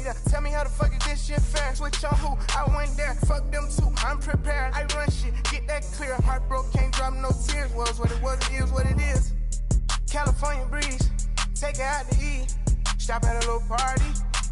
there. Tell me how the fuck is this shit fair? Switch on who? I went there. Fuck them too. I'm prepared. I run shit. Get that clear. Heart broke. Can't drop no tears. Was what it was. It is what it is. California breeze. Take it out to eat. Stop at a little party.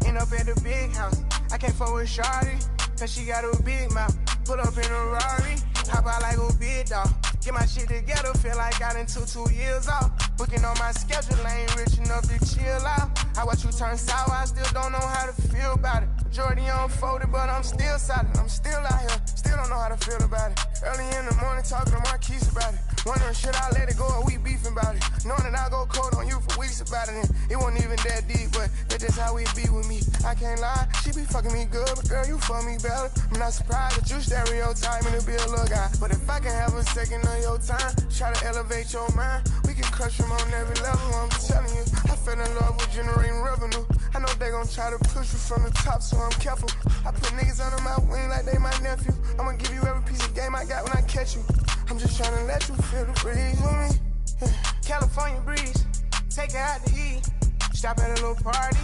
End up at the big house. I can't fuck with Shawty, cause she got a big mouth. Pull up in a Rari. Hop out like a big dog. Get my shit together, feel like I done took 2 years off. Booking on my schedule, I ain't rich enough to chill out. I watch you turn sour, I still don't know how to feel about it. Majority unfolded, but I'm still solid. I'm still out here, still don't know how to feel about it. Early in the morning, talking to Marquise about it. Wondering, should I let it go or we beefing about it? Knowing that I go cold on you for weeks about it. And it wasn't even that deep, but that's just how it be with me. I can't lie, she be fucking me good, but girl, you fuck me better. I'm not surprised that you stereotype me to be a little guy. But if I can have a second of your time, try to elevate your mind, we can crush them on every level. I'm telling you, I fell in love with generating revenue. I know they gon' try to push you from the top, so I'm careful. I put niggas under my wing like they my nephew. I'ma give you every piece of game I got when I catch you. I'm just trying to let you feel the breeze with me. Yeah. California breeze, take it out to eat. Stop at a little party,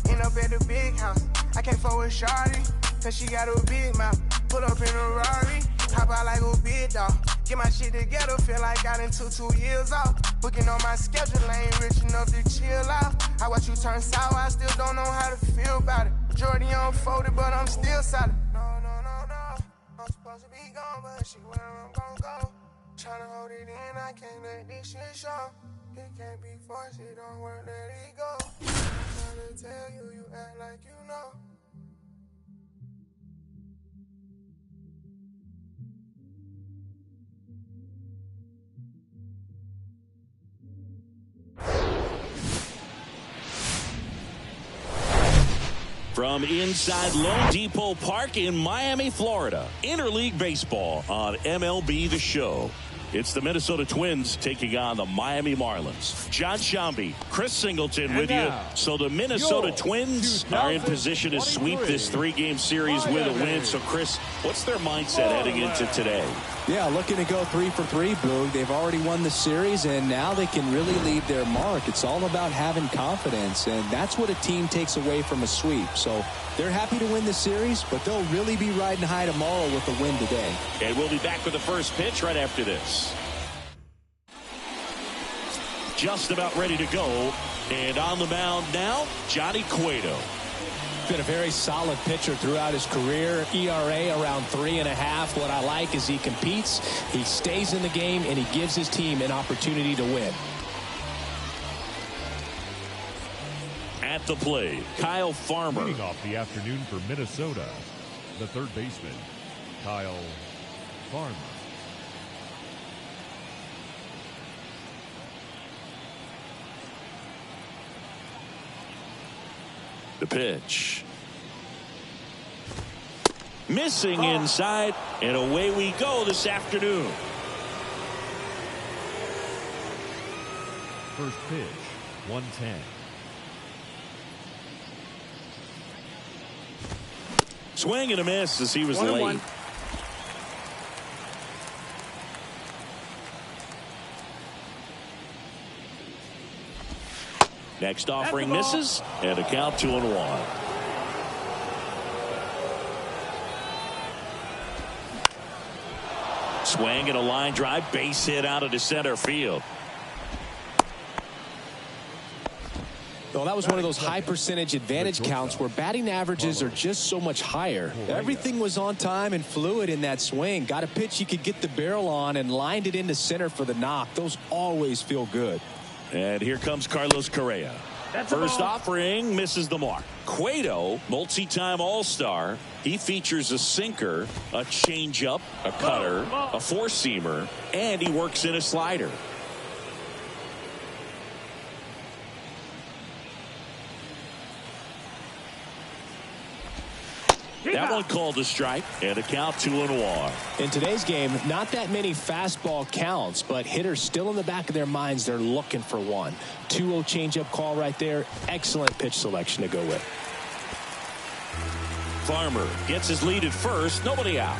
end up at the big house. I can't fuck with Shawty, cause she got a big mouth. Pull up in a Rari, hop out like a big dog. Get my shit together, feel like I done took 2 years off. Booking on my schedule, I ain't rich enough to chill out. I watch you turn sour, I still don't know how to feel about it. Majority unfolded, but I'm still solid. No. I'm supposed to be gone, but she where I'm gon' go. Tryna hold it in, I can't let this shit show. It can't be forced, it don't work, let it go. I'm tryna tell you, you act like you know. From inside Lone Depot Park in Miami, Florida, Interleague Baseball on MLB The Show. It's the Minnesota Twins taking on the Miami Marlins. John Shambi, Chris Singleton with you. So the Minnesota Twins are in position to sweep this 3-game series with a win. So Chris, what's their mindset heading into today? Yeah, looking to go 3 for 3, Boog. They've already won the series, and now they can really leave their mark. It's all about having confidence, and that's what a team takes away from a sweep. So they're happy to win the series, but they'll really be riding high tomorrow with the win today. And we'll be back with the first pitch right after this. Just about ready to go, and on the mound now, Johnny Cueto. Been a very solid pitcher throughout his career. ERA around 3.5. What I like is he competes, he stays in the game, and he gives his team an opportunity to win. At the plate, Kyle Farmer. Leading off the afternoon for Minnesota, the third baseman, Kyle Farmer. The pitch. Missing inside, and away we go this afternoon. First pitch, 110. Swing and a miss as he was late. Next offering misses, and a count 2-1. Swing and a line drive, base hit out into center field. Well, that was one of those high percentage advantage counts where batting averages are just so much higher. Everything was on time and fluid in that swing. Got a pitch he could get the barrel on and lined it into center for the knock. Those always feel good. And here comes Carlos Correa. First offering misses the mark. Cueto, multi-time All-Star. He features a sinker, a changeup, a cutter, a four-seamer, and he works in a slider. That one called a strike, and a count 2-1. In today's game, not that many fastball counts, but hitters still in the back of their minds, they're looking for one. 2-0 changeup call right there. Excellent pitch selection to go with. Farmer gets his lead at first, nobody out.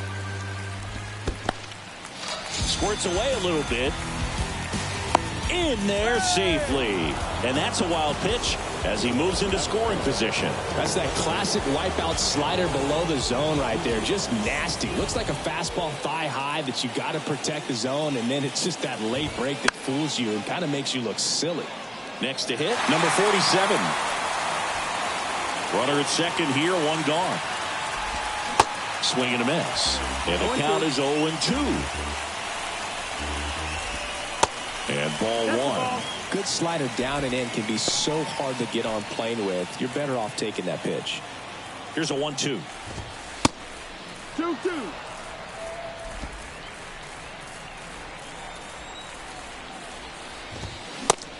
Squirts away a little bit. In there safely. And that's a wild pitch. as he moves into scoring position. That's that classic wipeout slider below the zone right there. Just nasty. Looks like a fastball thigh high that you got to protect the zone, and then it's just that late break that fools you and kind of makes you look silly. Next to hit, number 47. Runner at second here, one gone. Swing and a miss. And the count is 0-2. And ball one. Good slider down and in can be so hard to get on plane with. You're better off taking that pitch. Here's a 1-2. 2-2.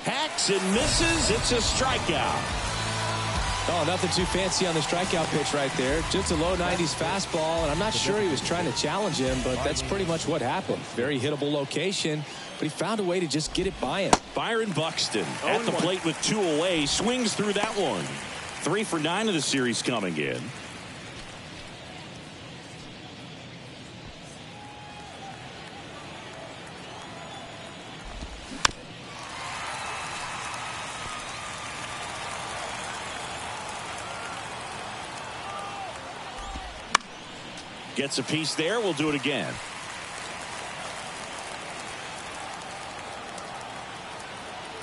Hacks and misses. It's a strikeout. Oh, nothing too fancy on the strikeout pitch right there. Just a low 90s fastball, and I'm not sure he was trying to challenge him, but that's pretty much what happened. Very hittable location, but he found a way to just get it by him. Byron Buxton at the plate with 2 away. Swings through that one. 3 for 9 of the series coming in. Gets a piece there. We'll do it again.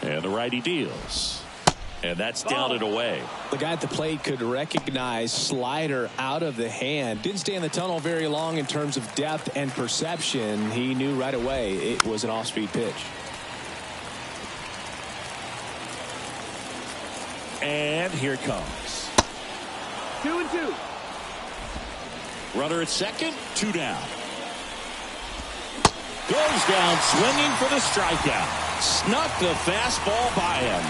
And the righty deals. And that's down and away. The guy at the plate could recognize slider out of the hand. Didn't stay in the tunnel very long in terms of depth and perception. He knew right away it was an off-speed pitch. And here it comes. 2-2. Runner at second, 2 down. Goes down swinging for the strikeout. Snuck the fastball by him.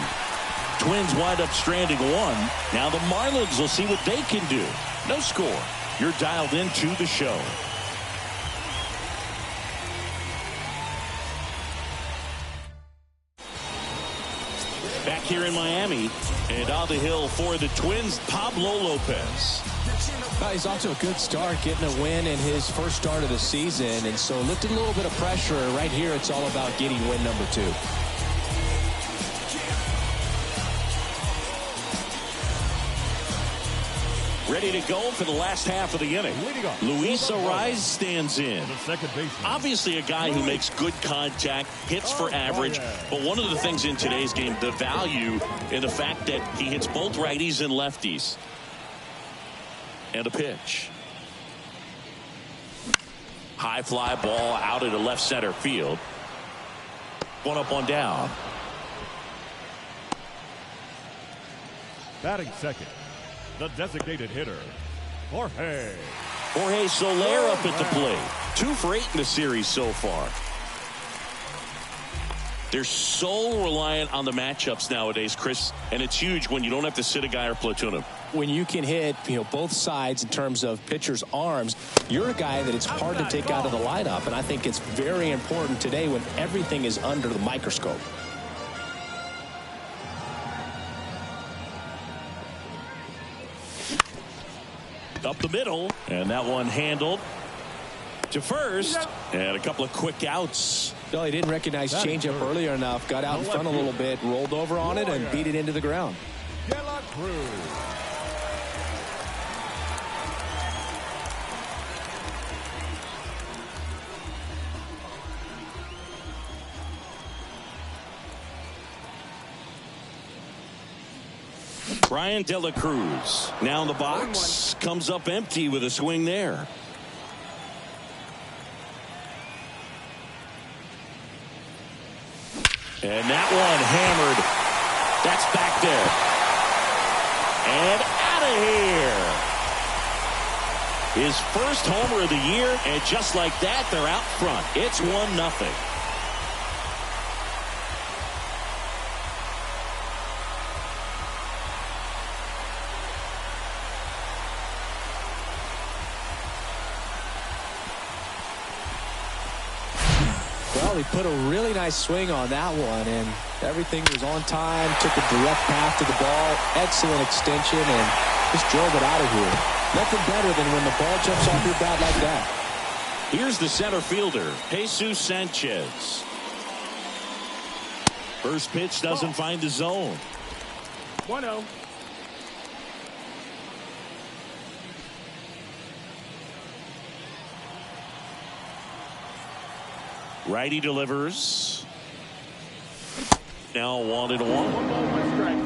Twins wind up stranding 1. Now the Marlins will see what they can do. No score. You're dialed into the show. Back here in Miami, and on the hill for the Twins, Pablo Lopez. He's off to a good start, getting a win in his first start of the season, and so lifted a little bit of pressure. Right here, it's all about getting win number 2. Ready to go for the last half of the inning. Luis Arraez stands in. Obviously a guy who makes good contact, hits for average, but one of the things in today's game, the value in the fact that he hits both righties and lefties. And a pitch. High fly ball out into left center field. 1 up, 1 down. Batting second, the designated hitter, Jorge Soler up at the plate. 2 for 8 in the series so far. They're so reliant on the matchups nowadays, Chris, and it's huge when you don't have to sit a guy or platoon him. When you can hit, both sides in terms of pitchers' arms, you're a guy that it's hard to take out of the lineup, and I think it's very important today when everything is under the microscope. Up the middle, and that one handled to first, and a couple of quick outs. No, he didn't recognize changeup earlier enough, got out in front a little bit, rolled over on it, and beat it into the ground. Brian De La Cruz now in the box, comes up empty with a swing there. And that one hammered. That's back there. And out of here. His first homer of the year, and just like that, they're out front. It's 1-0. Well, he put a really nice swing on that one, and everything was on time, took a direct path to the ball, excellent extension, and just drove it out of here. Nothing better than when the ball jumps off your bat like that. Here's the center fielder, Jesus Sanchez. First pitch doesn't find the zone. 1-0. Righty delivers. Now 1-1. 1 ball, 1 strike.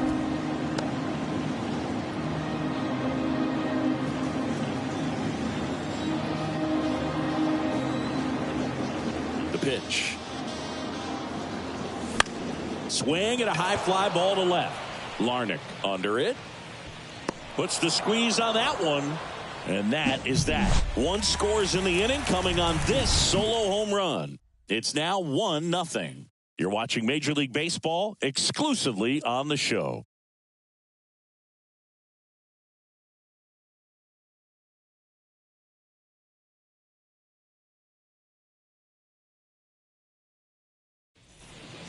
The pitch. Swing and a high fly ball to left. Larnach under it. Puts the squeeze on that one. And that is that. 1 scores in the inning coming on this solo home run. It's now 1-0. You're watching Major League Baseball exclusively on the show.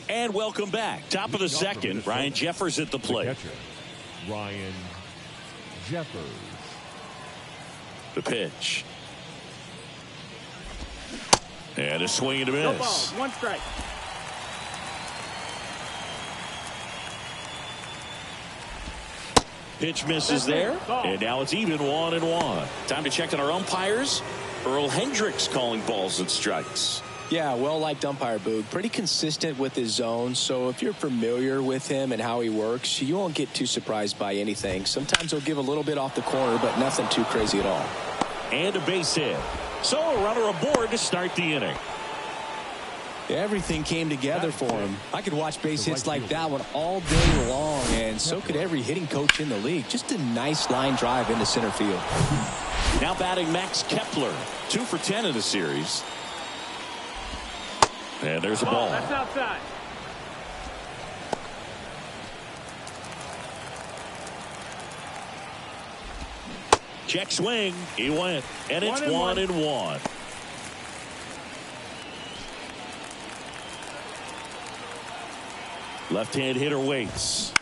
And welcome back. Top of the second, Ryan Jeffers at the plate. Catcher, Ryan Jeffers. The pitch. And a swing and a No miss. balls, 1 strike. Pitch misses there. And now it's even 1-1. Time to check on our umpires. Earl Hendricks calling balls and strikes. Yeah, well-liked umpire, Boog. Pretty consistent with his zone, so if you're familiar with him and how he works, you won't get too surprised by anything. Sometimes he'll give a little bit off the corner, but nothing too crazy at all. And a base hit. So a runner aboard to start the inning. Everything came together for him. I could watch base hits like that one all day long, and so could every hitting coach in the league. Just a nice line drive into center field. Now batting Max Kepler. 2 for 10 in the series. And there's a ball. That's outside. Check swing. He went. And it's 1-1. Left-hand hitter waits.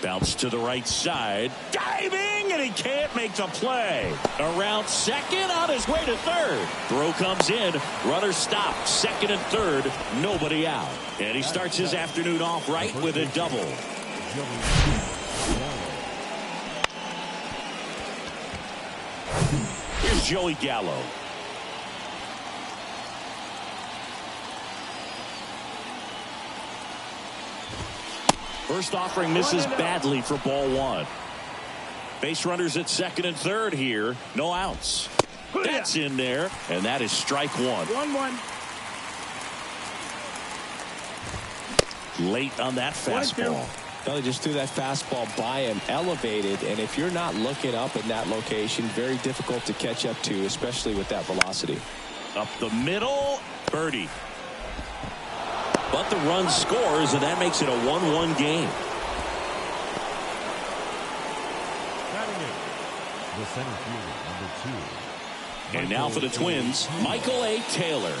Bounce to the right side. Diving, and he can't make the play. Around second, on his way to third. Throw comes in. Runner stopped. Second and third. Nobody out. And he starts his afternoon off right with a double. Here's Joey Gallo. First offering misses badly for ball 1. Base runners at second and third here. No outs. That's in there, and that is strike 1. 1-1. Late on that fastball. Well, he just threw that fastball by him, elevated, and if you're not looking up in that location, very difficult to catch up to, especially with that velocity. Up the middle, birdie. But the run scores, and that makes it a 1-1 game. Batting in, the center fielder, number 2. And now for the Twins, Michael A. Taylor.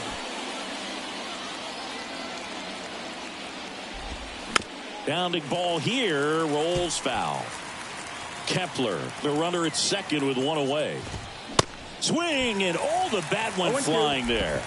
Bounding ball here, rolls foul. Kepler, the runner at second with 1 away. Swing, and the bat went flying there.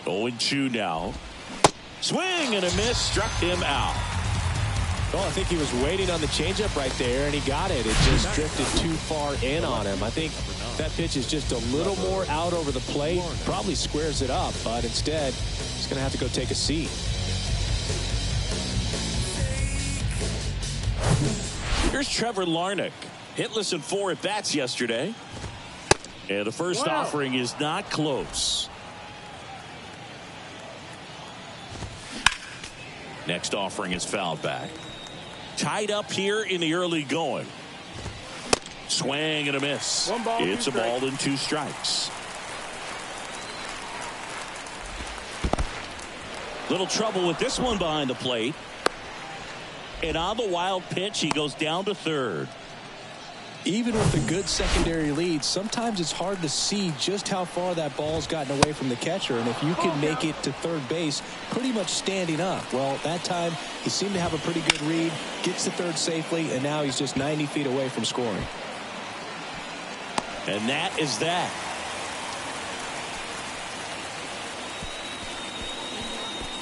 Oh, 0-2 now. Swing and a miss, struck him out. Well, I think he was waiting on the changeup right there, and he got it. It just drifted too far in on him. I think that pitch is just a little more out over the plate. Probably squares it up, but instead, he's going to have to go take a seat. Here's Trevor Larnach. Hitless in 4 at-bats yesterday. And the first offering is not close. Next offering is fouled back. Tied up here in the early going. Swing and a miss. It's a ball and 2 strikes. Little trouble with this one behind the plate. And on the wild pitch, he goes down to third. Even with a good secondary lead, sometimes it's hard to see just how far that ball's gotten away from the catcher. And if you can make it to third base pretty much standing up, well, that time he seemed to have a pretty good read, gets to third safely, and now he's just 90 feet away from scoring. And that is that.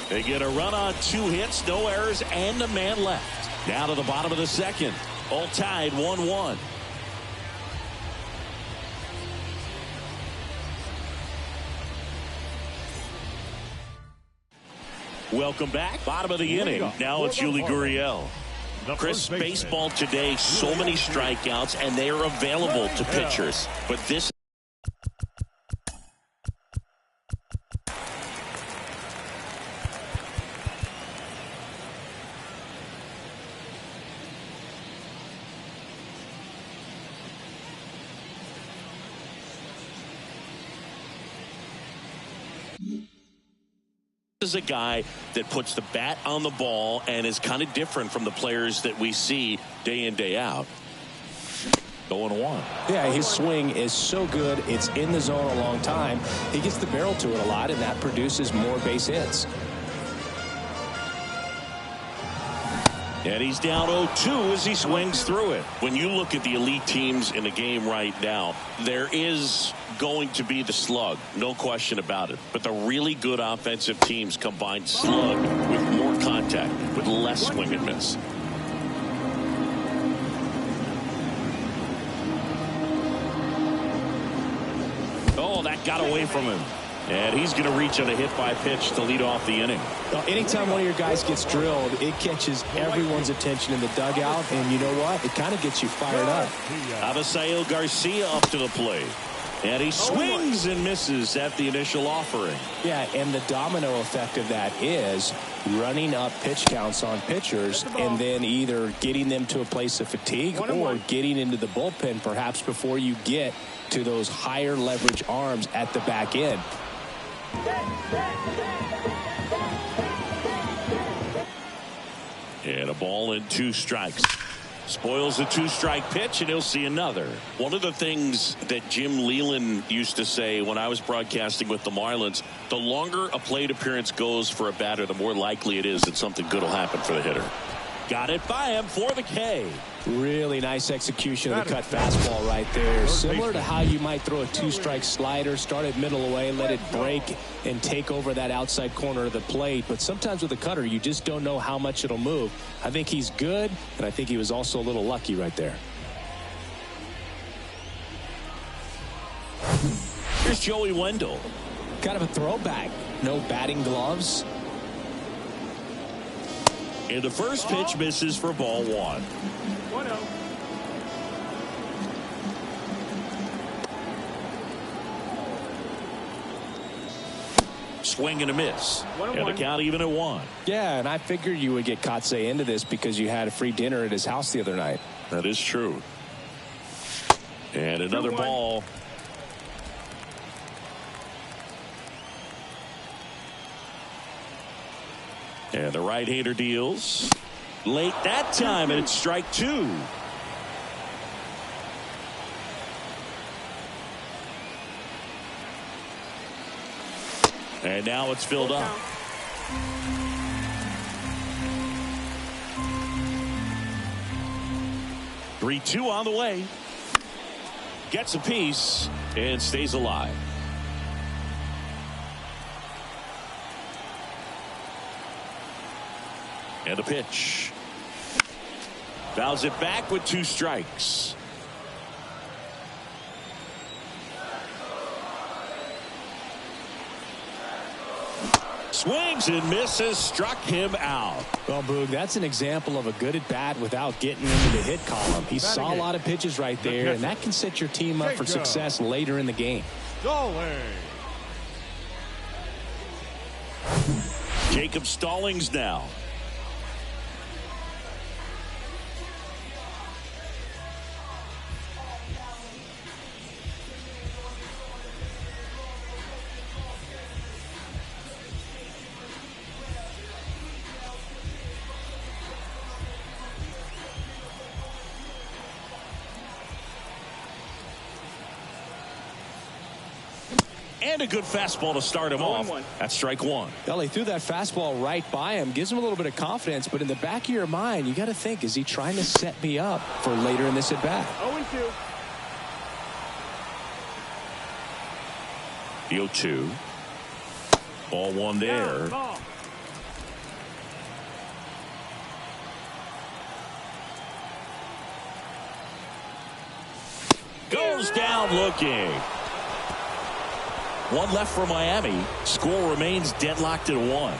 They get a run on 2 hits, no errors, and a man left. Down to the bottom of the second. All tied 1-1. Welcome back. Bottom of the inning. Now it's Yuli Gurriel. Chris, baseball today, so many strikeouts, and they are available to pitchers. But this is a guy that puts the bat on the ball and is kind of different from the players that we see day in, day out. 0-1. Yeah, his swing is so good. It's in the zone a long time. He gets the barrel to it a lot, and that produces more base hits. And he's down 0-2 as he swings through it. When you look at the elite teams in the game right now, there is going to be the slug, no question about it. But the really good offensive teams combine slug with more contact, with less swing and miss. Oh, that got away from him. And he's going to reach on a hit by pitch to lead off the inning. Well, anytime one of your guys gets drilled, it catches everyone's attention in the dugout. And you know what? It kind of gets you fired up. Avisail Garcia up to the plate. And he swings and misses at the initial offering. Yeah, and the domino effect of that is running up pitch counts on pitchers and then either getting them to a place of fatigue or getting into the bullpen perhaps before you get to those higher leverage arms at the back end. And a ball and 2 strikes. Spoils the 2-strike pitch, and he'll see another. One of the things that Jim Leland used to say when I was broadcasting with the Marlins, the longer a plate appearance goes for a batter, the more likely it is that something good will happen for the hitter. Got it by him for the K. Really nice execution of the cut fastball right there. Similar to how you might throw a 2-strike slider, start it middle away, let it break and take over that outside corner of the plate. But sometimes with a cutter, you just don't know how much it'll move. I think he's good, and I think he was also a little lucky right there. Here's Joey Wendell. Kind of a throwback. No batting gloves. And the first pitch misses for ball 1. 1-0. Swing and a miss. And the count even at 1. Yeah, and I figured you would get Kotsay into this because you had a free dinner at his house the other night. That is true. And another ball. And the right-hander deals. Late that time, and it's strike 2. And now it's filled up. Three-2 on the way. Gets a piece and stays alive. And a pitch. Fouls it back with 2 strikes. Swings and misses, struck him out. Well, Boog, that's an example of a good at bat without getting into the hit column. He saw a lot of pitches right there, and that can set your team up for success later in the game. Jacob Stallings now. And a good fastball to start him off. That's strike 1. Well, he threw that fastball right by him. Gives him a little bit of confidence, but in the back of your mind, you got to think, is he trying to set me up for later in this at bat? 0-2. The 0-2. Ball 1 there. Goes down looking. 1 left for Miami. Score remains deadlocked at 1.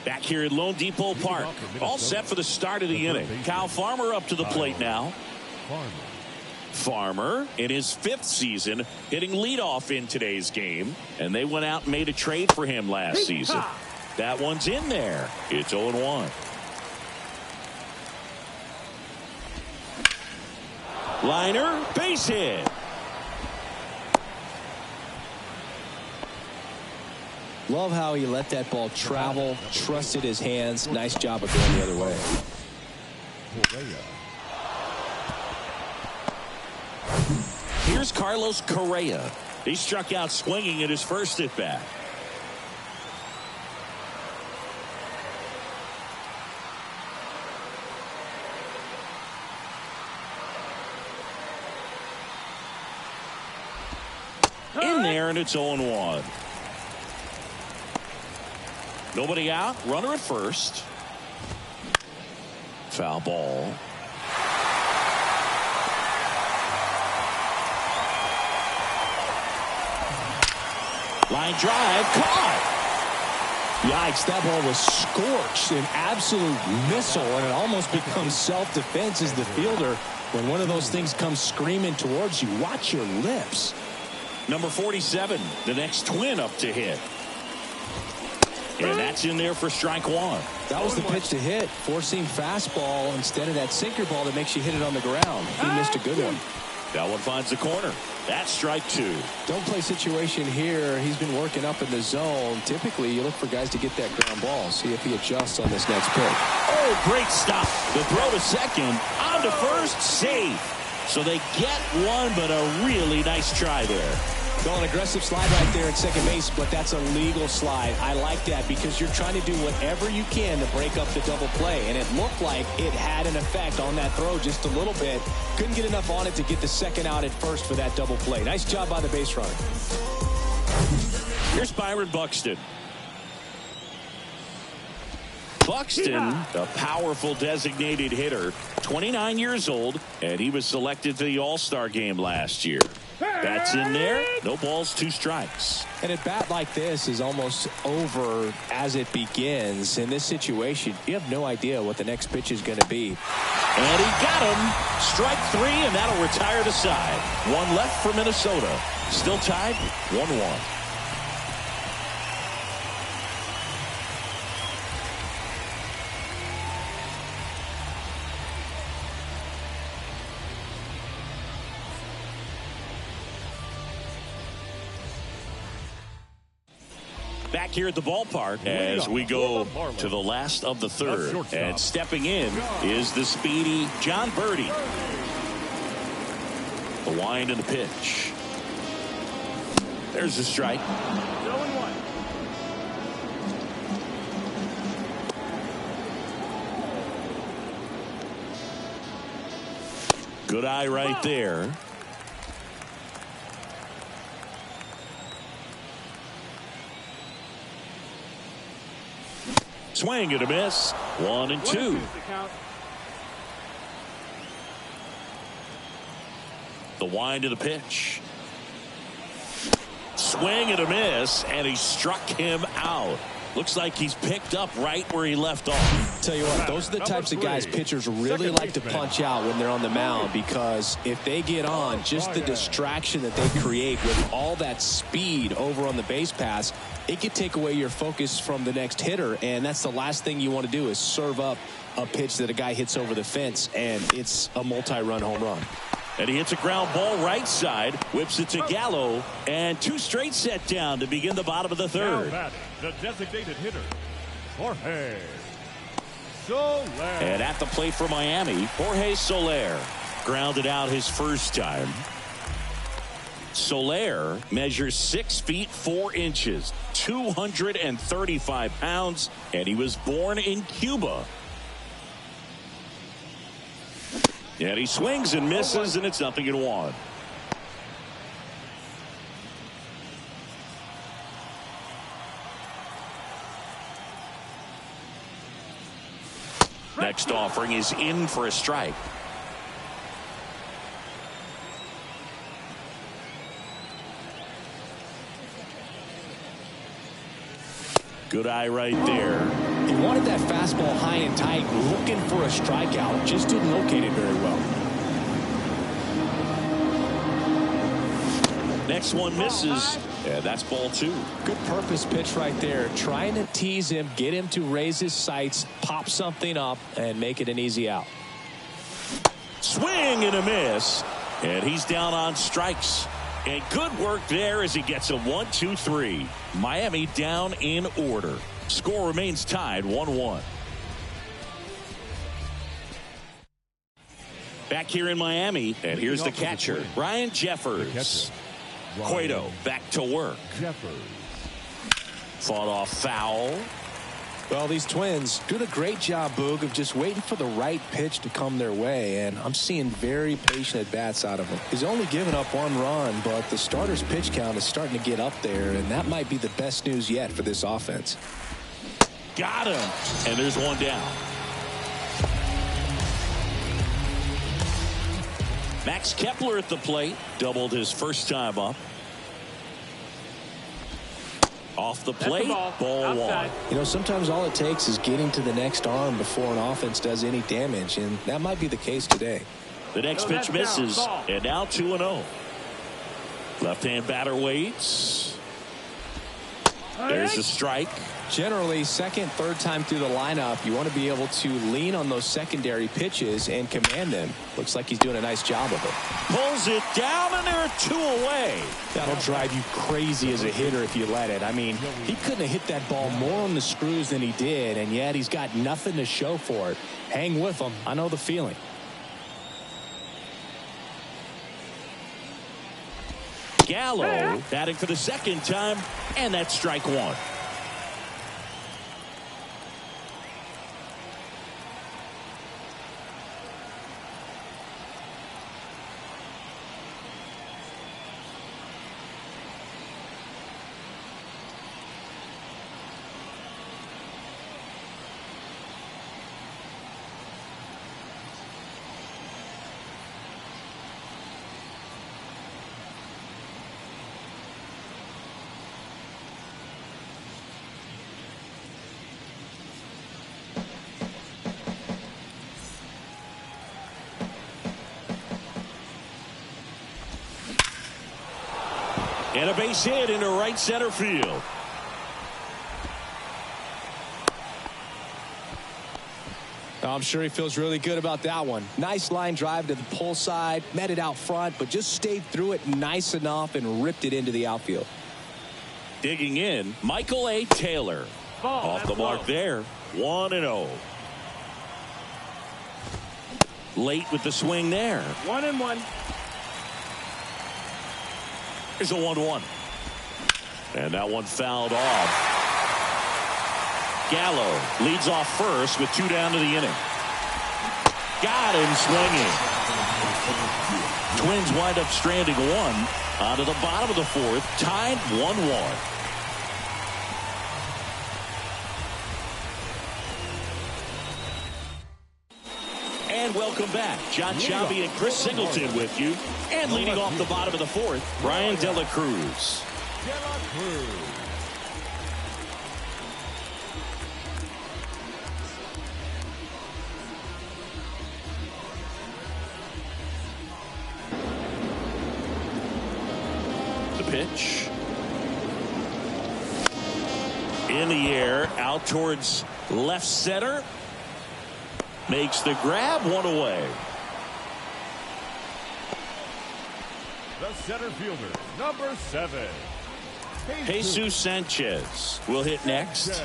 Back here at Lone Depot Park. All set for the start of the inning. Kyle Farmer up to the plate now. Farmer in his 5th season hitting leadoff in today's game. And they went out and made a trade for him last season. That one's in there. It's 0-1. Liner, base hit. Love how he let that ball travel, trusted his hands. Nice job of going the other way. Here's Carlos Correa. He struck out swinging at his first at bat. In there, and it's 0-1. Nobody out. Runner at first. Foul ball. Line drive. Caught. Yikes, that ball was scorched. An absolute missile, and it almost becomes self-defense as the fielder. When one of those things comes screaming towards you, watch your lips. Number 47, the next twin up to hit. And that's in there for strike 1. That was the pitch to hit. Four-seam fastball instead of that sinker ball that makes you hit it on the ground. He missed a good one. That one finds the corner. That's strike 2. Don't play situation here. He's been working up in the zone. Typically, you look for guys to get that ground ball. See if he adjusts on this next pitch. Oh, great stop. The throw to second. On to first. Safe. So they get one, but a really nice try there. An aggressive slide right there at second base, but that's a legal slide. I like that because you're trying to do whatever you can to break up the double play, and it looked like it had an effect on that throw just a little bit. Couldn't get enough on it to get the second out at first for that double play. Nice job by the base runner. Here's Byron Buxton. Buxton, a powerful designated hitter, 29 years old, and he was selected to the All-Star game last year. That's in there. No balls, 2 strikes. And a bat like this is almost over as it begins. In this situation, you have no idea what the next pitch is going to be. And he got him. Strike 3, and that'll retire the side. 1 left for Minnesota. Still tied 1-1. Back here at the ballpark as we go to the last of the 3rd. And stepping in is the speedy John Birdie. The wind and the pitch. There's the strike. 0-1. Good eye right there. Swing and a miss. 1-2. The wind of the pitch. Swing and a miss, and he struck him out. Looks like he's picked up right where he left off. Tell you what, those are the types of guys pitchers really like to punch out when they're on the mound, because if they get on, just the distraction that they create with all that speed over on the base pass, it could take away your focus from the next hitter, and that's the last thing you want to do is serve up a pitch that a guy hits over the fence, and it's a multi-run home run. And he hits a ground ball right side, whips it to Gallo, and 2 straight set down to begin the bottom of the third. Now the designated hitter, Jorge Soler. And at the plate for Miami, Jorge Soler grounded out his first time. Soler measures 6 feet 4 inches, 235 pounds, and he was born in Cuba. And he swings and misses, and it's 0-1. Next offering is in for a strike. Good eye right there. He wanted that fastball high and tight, looking for a strikeout. Just didn't locate it very well. Next one misses. Yeah, that's ball 2. Good purpose pitch right there. Trying to tease him, get him to raise his sights, pop something up, and make it an easy out. Swing and a miss. And he's down on strikes. And good work there as he gets a 1-2-3. Miami down in order. Score remains tied 1-1. Back here in Miami, and here's the catcher, Ryan Jeffers. Cueto back to work. Fought off foul. Well, these Twins doing a great job, Boog, of just waiting for the right pitch to come their way, and I'm seeing very patient at-bats out of him. He's only given up 1 run, but the starter's pitch count is starting to get up there, and that might be the best news yet for this offense. Got him, and there's 1 down. Max Kepler at the plate, doubled his first time up. Off the plate, ball 1. You know, sometimes all it takes is getting to the next arm before an offense does any damage, and that might be the case today. The next pitch misses, and now 2-0. Left-hand batter waits. There's a strike. Generally, second, third time through the lineup, you want to be able to lean on those secondary pitches and command them. Looks like he's doing a nice job of it. Pulls it down, and there are 2 away. That'll drive you crazy as a hitter if you let it. I mean, he couldn't have hit that ball more on the screws than he did, and yet he's got nothing to show for it. Hang with him. I know the feeling. Gallo batting for the second time, and that's strike 1. And a base hit into right center field. I'm sure he feels really good about that one. Nice line drive to the pull side, met it out front, but just stayed through it nice enough and ripped it into the outfield. Digging in, Michael A. Taylor. Off the mark there, 1-0. Late with the swing there. 1-1. Here's a 1-1. And that one fouled off. Gallo leads off first with 2 down to the inning. Got him swinging. Twins wind up stranding 1 onto the bottom of the 4th, tied 1-1. welcome back. John Chambi and Chris Singleton with you. And leading off the bottom of the fourth, Brian De La Cruz. The pitch. In the air, out towards left center. Makes the grab, one away. The center fielder, number 7. Jesus Sanchez will hit next.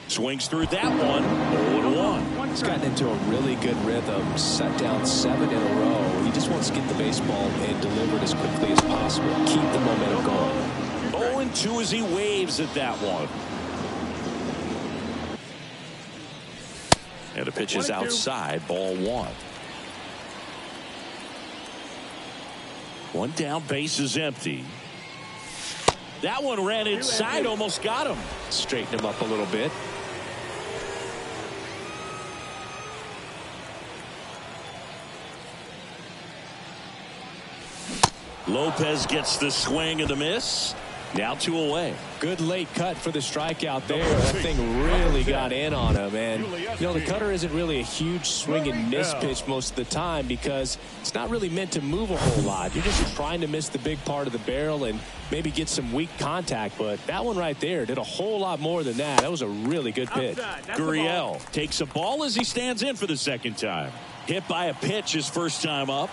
Swings through that one. 0-1. He's gotten into a really good rhythm. Set down 7 in a row. He just wants to get the baseball and deliver it as quickly as possible. Keep the momentum going. 0-2 as he waves at that one. And the pitch is outside. Ball 1. One down, base is empty. That one ran inside, almost got him. Straighten him up a little bit. Lopez gets the swing and the miss. Now 2 away. Good late cut for the strikeout there. That thing really got in on him. And, you know, the cutter isn't really a huge swing and miss pitch most of the time because it's not really meant to move a whole lot. You're just trying to miss the big part of the barrel and maybe get some weak contact. But that one right there did a whole lot more than that. That was a really good pitch. Gurriel takes a ball as he stands in for the second time. Hit by a pitch his first time up.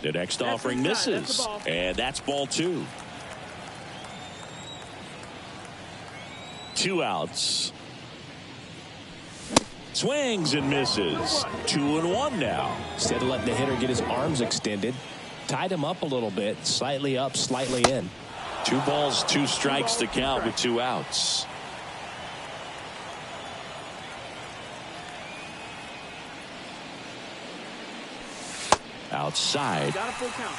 The next offering misses, and that's ball 2. 2 outs. Swings and misses. 2-1 now. Instead of letting the hitter get his arms extended, tied him up a little bit, slightly up, slightly in. 2 balls, 2 strikes to count with 2 outs. Outside. Got a full count.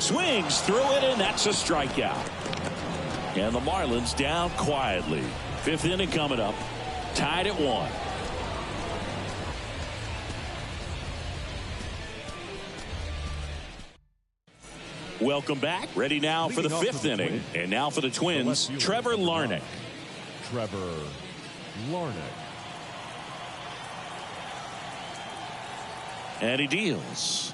Swings through it, and that's a strikeout. And the Marlins down quietly. 5th inning coming up. Tied at 1. Welcome back. Ready now for the 5th inning. And now for the Twins, Trevor Larnach. Trevor Larnach. And he deals.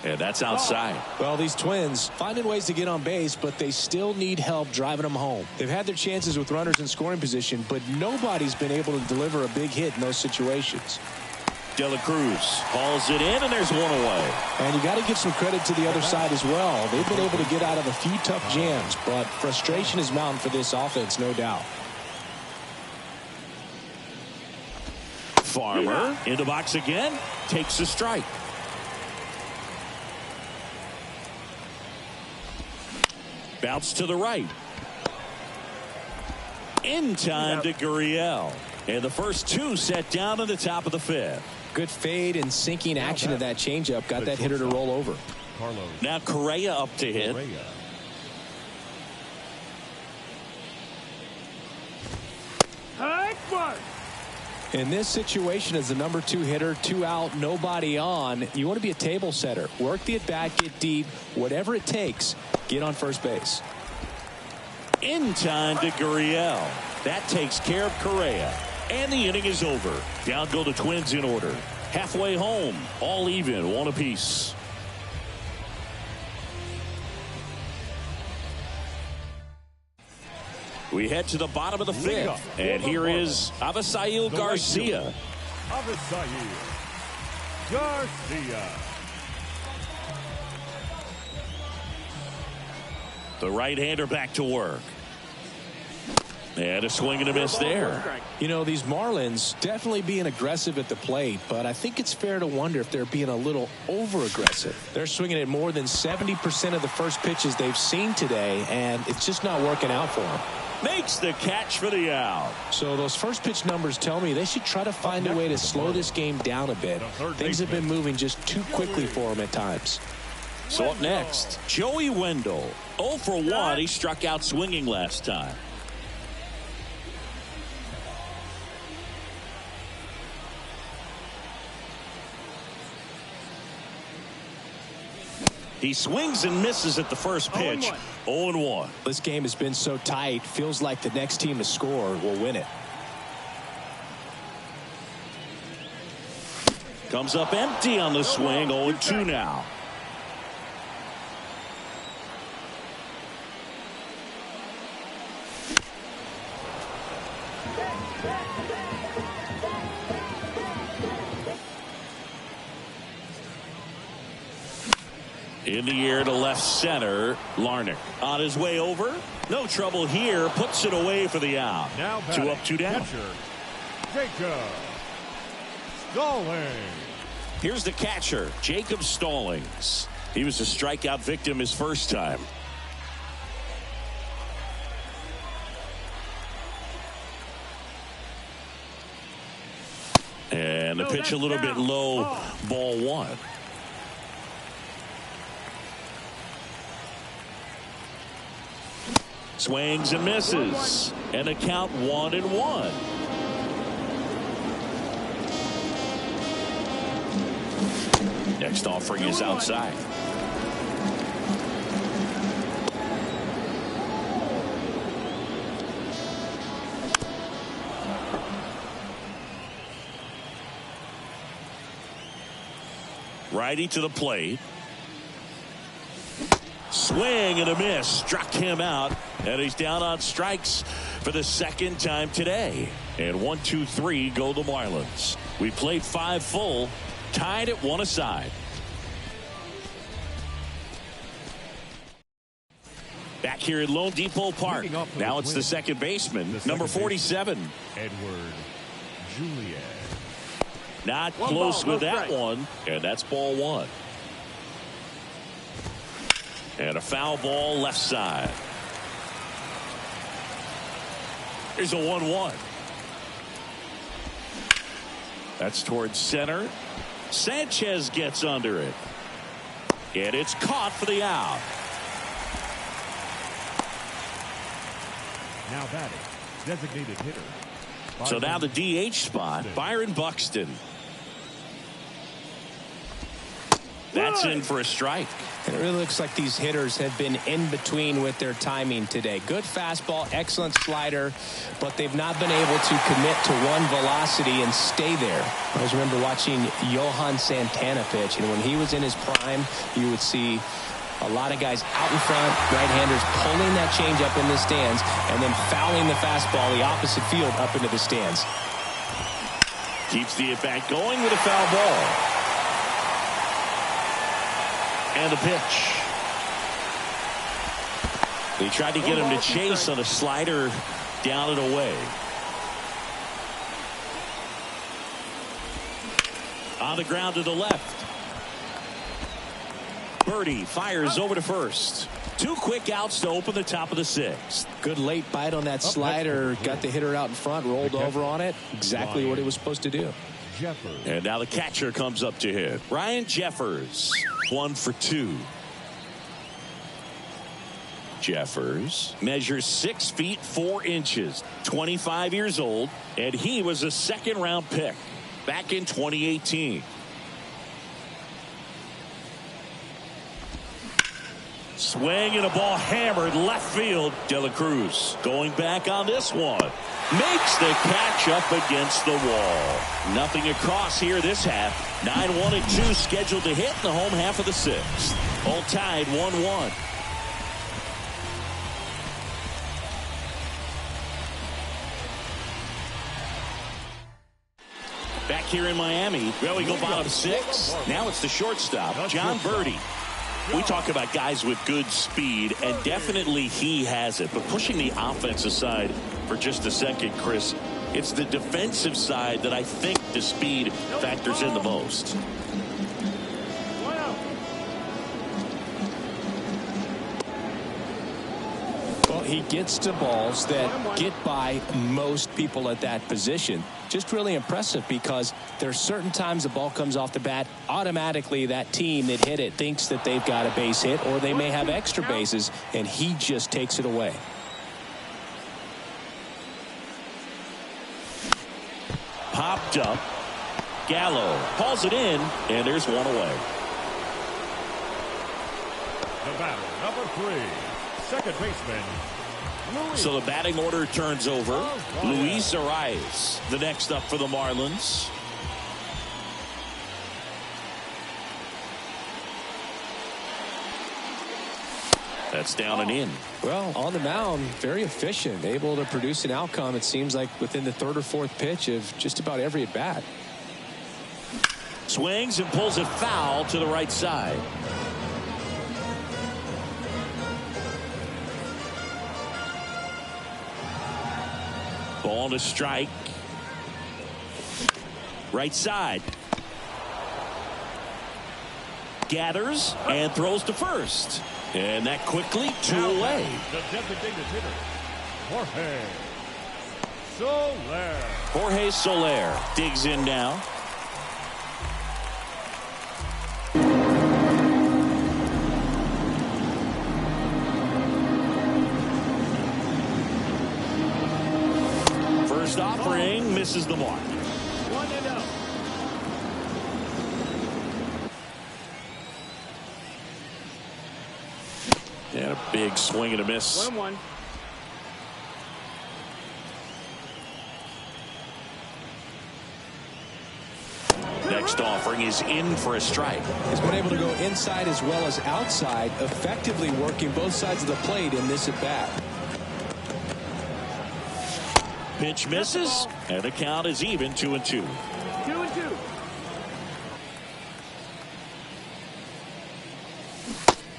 And that's outside. Well, these Twins finding ways to get on base, but they still need help driving them home. They've had their chances with runners in scoring position, but nobody's been able to deliver a big hit in those situations. De La Cruz hauls it in, and there's 1 away. And you got to give some credit to the other side as well. They've been able to get out of a few tough jams, but frustration is mounting for this offense, no doubt. Farmer in the box again, takes a strike. Bounce to the right. In time to Gurriel. And the first 2 set down in the top of the 5th. Good fade and sinking action of that changeup got that hitter to roll over. Now Correa up to hit. In this situation, as the number 2 hitter, 2 out, nobody on, you want to be a table setter. Work the at-bat, get deep, whatever it takes, get on first base. In time to Gurriel. That takes care of Correa. And the inning is over. Down go the Twins in order. Halfway home, all even, 1 apiece. We head to the bottom of the 5th. And here is Avisail Garcia. Avisail Garcia. The right-hander back to work. And a swing and a miss there. You know, these Marlins definitely being aggressive at the plate, but I think it's fair to wonder if they're being a little over-aggressive. They're swinging at more than 70% of the first pitches they've seen today, and it's just not working out for them. Makes the catch for the out. So those first pitch numbers tell me they should try to find a way to slow this game down a bit. Things have been moving just too quickly for them at times. So up next, Joey Wendell. 0 for 1. He struck out swinging last time. He swings and misses at the first pitch. 0-1. This game has been so tight. Feels like the next team to score will win it. Comes up empty on the swing. 0-2 now. In the air to left center. Larnach on his way over. No trouble here. Puts it away for the out. Now 2 up, 2 down. Catcher, Jacob Stallings. Here's the catcher, Jacob Stallings. He was a strikeout victim his first time. And the pitch a little bit low. Ball 1. Swings and misses. And a count 1-1. Next offering is outside. Righty to the plate. Swing and a miss. Struck him out. And he's down on strikes for the second time today. And 1, 2, 3 go the Marlins. We played 5 full. Tied at 1 aside. Back here at Lone Depot Park. Now it's the second baseman, number 47. Edward Juliet. Not close with that one. And that's ball 1. And a foul ball left side. Here's a 1-1. That's towards center. Sanchez gets under it. And it's caught for the out. Now batting, designated hitter. So now the DH spot, Byron Buxton. That's in for a strike. It really looks like these hitters have been in between with their timing today. Good fastball, excellent slider, but they've not been able to commit to one velocity and stay there. I always remember watching Johan Santana pitch, and when he was in his prime, you would see a lot of guys out in front, right-handers pulling that change up in the stands, and then fouling the fastball the opposite field up into the stands. Keeps the at-bat going with a foul ball. And the pitch. They tried to get him to chase on a slider down and away. On the ground to the left. Birdie fires over to first. 2 quick outs to open the top of the 6th. Good late bite on that slider. Got the hitter out in front, rolled over on it. Exactly what it was supposed to do. Jeffers. And now the catcher comes up to hit. Ryan Jeffers. 1 for 2. Jeffers measures 6 feet 4 inches, 25 years old, and he was a second-round pick back in 2018. Swing and a ball hammered left field. De La Cruz going back on this one. Makes the catch up against the wall. Nothing across here this half. 9-1 and 2 scheduled to hit in the home half of the 6th. All tied 1-1. Back here in Miami, well, we go bottom 6. Now it's the shortstop, John Birdie. We talk about guys with good speed, and definitely he has it. But pushing the offense aside for for just a second, Chris. It's the defensive side that I think the speed factors in the most. Well, he gets to balls that get by most people at that position. Just really impressive because there's certain times the ball comes off the bat, automatically that team that hit it thinks that they've got a base hit or they may have extra bases, and he just takes it away. Popped up. Gallo hauls it in, and there's one away. The batter, number 3, second baseman. So the batting order turns over. Luis Arias, the next up for the Marlins. That's down and in. Well, on the mound, very efficient, able to produce an outcome, it seems like, within the third or fourth pitch of just about every at bat. Swings and pulls it foul to the right side. Ball to strike. Right side. Gathers and throws to first. And that quickly, 2 away. The designated hitter, Jorge Soler. Jorge Soler digs in now. First offering misses the mark. 1-0. And a big swing and a miss. 1-1. Next offering is in for a strike. He's been able to go inside as well as outside, effectively working both sides of the plate in this at bat. Pitch misses, and the count is even 2-2. 2-2.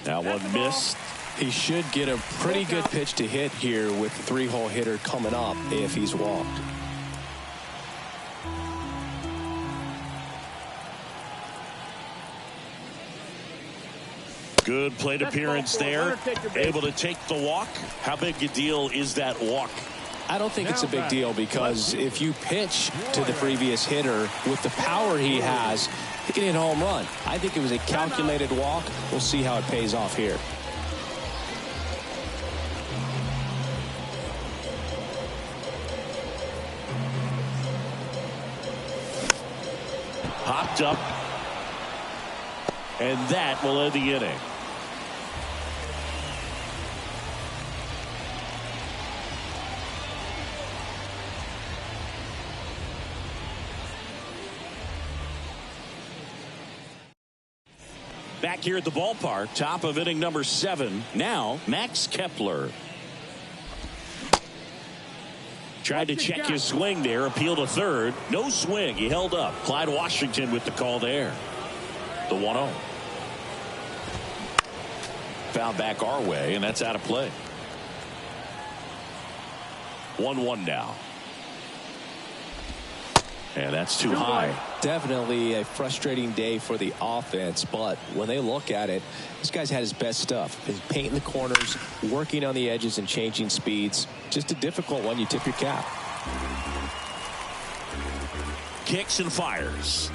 Now one missed. He should get a pretty good pitch to hit here with the 3-hole hitter coming up if he's walked. Good plate appearance there. Able to take the walk. How big a deal is that walk? I don't think it's a big deal because if you pitch to the previous hitter with the power he has, he can hit a home run. I think it was a calculated walk. We'll see how it pays off here. Popped up. And that will end the inning. Back here at the ballpark, top of inning number 7. Now, Max Kepler. Tried to check his swing there, appeal to third. No swing, he held up. Clyde Washington with the call there. The 1-0. Foul back our way, and that's out of play. 1-1 now. And that's too high. Definitely a frustrating day for the offense, but when they look at it, this guy's had his best stuff. He's painting the corners, working on the edges and changing speeds. Just a difficult one. You tip your cap. Kicks and fires.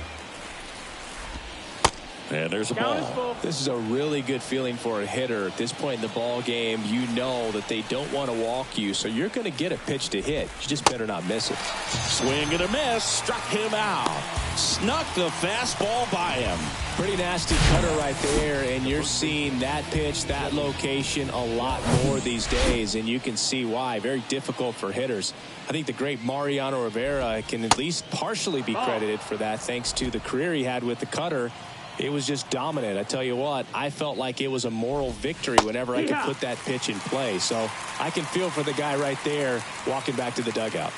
And there's a ball. This is a really good feeling for a hitter. At this point in the ball game, you know that they don't want to walk you, so you're going to get a pitch to hit. You just better not miss it. Swing and a miss. Struck him out. Snuck the fastball by him. Pretty nasty cutter right there, and you're seeing that pitch, that location a lot more these days, and you can see why. Very difficult for hitters. I think the great Mariano Rivera can at least partially be credited for that, thanks to the career he had with the cutter. It was just dominant. I tell you what, I felt like it was a moral victory whenever I could put that pitch in play. So I can feel for the guy right there walking back to the dugout.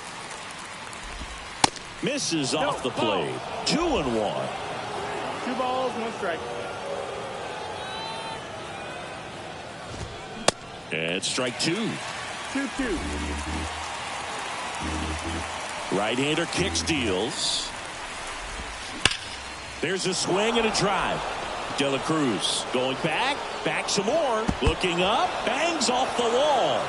Misses off the plate. 2-1. 2 balls, 1 strike. And strike 2. 2-2. Right-hander kicks, deals. There's a swing and a drive. De La Cruz going back some more, looking up, bangs off the wall.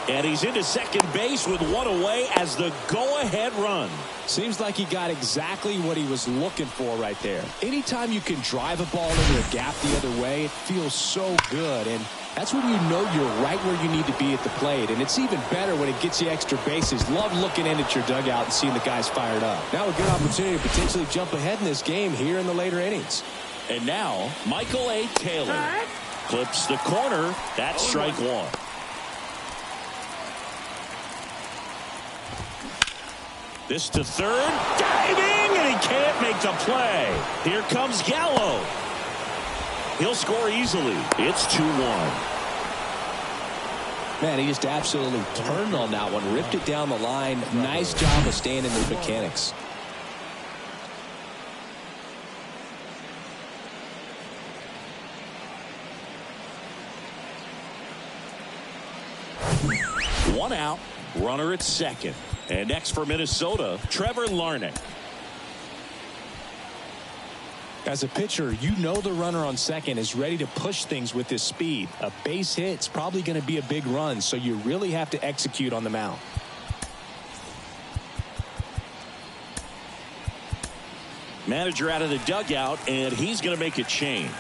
And he's into second base with one away as the go-ahead run. Seems like he got exactly what he was looking for right there. Anytime you can drive a ball into a gap the other way, it feels so good. And that's when you know you're right where you need to be at the plate. And it's even better when it gets you extra bases. Love looking in at your dugout and seeing the guys fired up. Now a good opportunity to potentially jump ahead in this game here in the later innings. And now Michael A. Taylor clips the corner. That's strike one. This to third, diving, and he can't make the play. Here comes Gallo. He'll score easily. It's 2-1. Man, he just absolutely turned on that one, ripped it down the line. Nice job of staying in the mechanics. One out, runner at second. And next for Minnesota, Trevor Larnach. As a pitcher, you know the runner on second is ready to push things with his speed. A base hit's probably going to be a big run, so you really have to execute on the mound. Manager out of the dugout, and he's going to make a change.